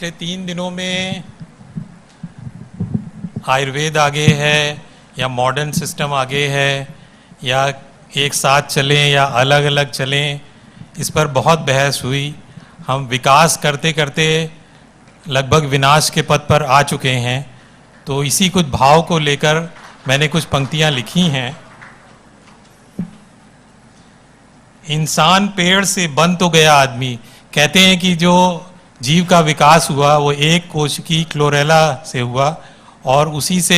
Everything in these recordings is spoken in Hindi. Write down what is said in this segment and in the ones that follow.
पिछले 3 दिनों में आयुर्वेद आगे है या मॉडर्न सिस्टम आगे है या एक साथ चलें या अलग अलग चलें, इस पर बहुत बहस हुई। हम विकास करते करते लगभग विनाश के पथ पर आ चुके हैं। तो इसी कुछ भाव को लेकर मैंने कुछ पंक्तियां लिखी हैं। इंसान पेड़ से बन तो गया आदमी। कहते हैं कि जो जीव का विकास हुआ वो एक कोशिकी क्लोरेला से हुआ और उसी से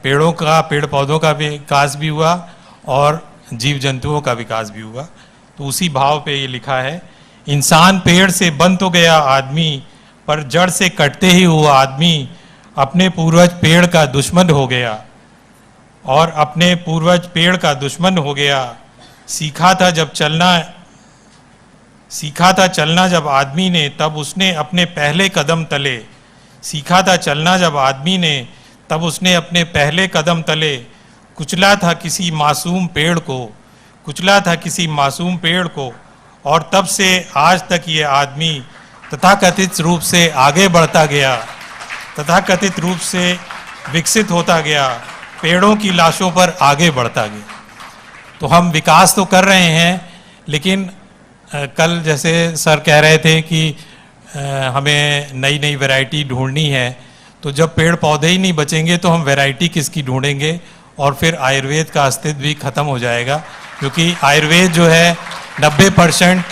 पेड़ पौधों का विकास भी हुआ और जीव जंतुओं का विकास भी हुआ। तो उसी भाव पे ये लिखा है, इंसान पेड़ से बन तो गया आदमी, पर जड़ से कटते ही हुआ आदमी अपने पूर्वज पेड़ का दुश्मन हो गया। और अपने पूर्वज पेड़ का दुश्मन हो गया। सीखा था चलना जब आदमी ने, तब उसने अपने पहले कदम तले। सीखा था चलना जब आदमी ने, तब उसने अपने पहले कदम तले। कुचला था किसी मासूम पेड़ को, और तब से आज तक ये आदमी तथाकथित रूप से आगे बढ़ता गया, तथाकथित रूप से विकसित होता गया, पेड़ों की लाशों पर आगे बढ़ता गया। तो हम विकास तो कर रहे हैं, लेकिन कल जैसे सर कह रहे थे कि हमें नई नई वैरायटी ढूंढनी है, तो जब पेड़ पौधे ही नहीं बचेंगे तो हम वैरायटी किसकी ढूंढेंगे, और फिर आयुर्वेद का अस्तित्व भी खत्म हो जाएगा। क्योंकि आयुर्वेद जो है 90%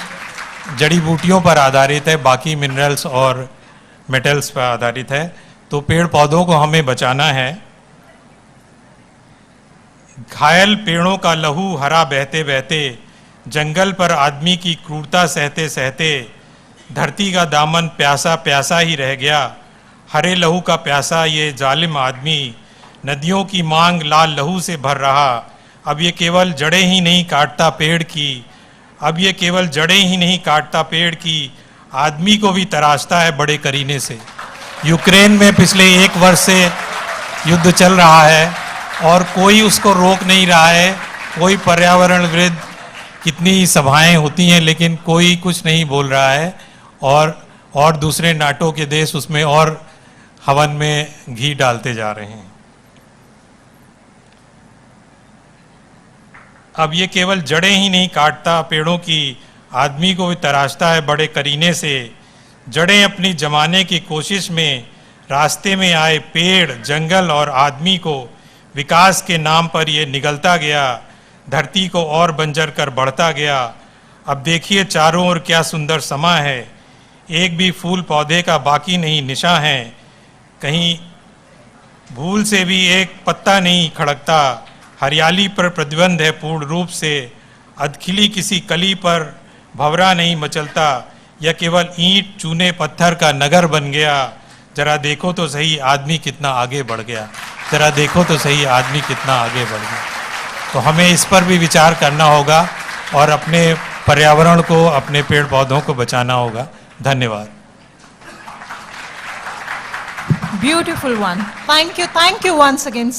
जड़ी बूटियों पर आधारित है, बाकी मिनरल्स और मेटल्स पर आधारित है। तो पेड़ पौधों को हमें बचाना है। घायल पेड़ों का लहू हरा बहते बहते, जंगल पर आदमी की क्रूरता सहते सहते, धरती का दामन प्यासा प्यासा ही रह गया। हरे लहू का प्यासा ये जालिम आदमी, नदियों की मांग लाल लहू से भर रहा। अब ये केवल जड़ें ही नहीं काटता पेड़ की, आदमी को भी तराशता है बड़े करीने से। यूक्रेन में पिछले 1 वर्ष से युद्ध चल रहा है और कोई उसको रोक नहीं रहा है। कोई पर्यावरण विरुद्ध कितनी सभाएं होती हैं, लेकिन कोई कुछ नहीं बोल रहा है। और दूसरे नाटो के देश उसमें और हवन में घी डालते जा रहे हैं। अब ये केवल जड़ें ही नहीं काटता पेड़ों की, आदमी को भी तराशता है बड़े करीने से। जड़ें अपनी जमाने की कोशिश में रास्ते में आए पेड़, जंगल और आदमी को विकास के नाम पर ये निगलता गया, धरती को और बंजर कर बढ़ता गया। अब देखिए चारों ओर क्या सुंदर समा है, एक भी फूल पौधे का बाकी नहीं निशा है। कहीं भूल से भी एक पत्ता नहीं खड़कता, हरियाली पर प्रतिबंध है पूर्ण रूप से। अधखिली किसी कली पर भंवरा नहीं मचलता, यह केवल ईंट चूने पत्थर का नगर बन गया। जरा देखो तो सही आदमी कितना आगे बढ़ गया, जरा देखो तो सही आदमी कितना आगे बढ़ गया। तो हमें इस पर भी विचार करना होगा और अपने पर्यावरण को, अपने पेड़ पौधों को बचाना होगा। धन्यवाद। Beautiful one. Thank you once again.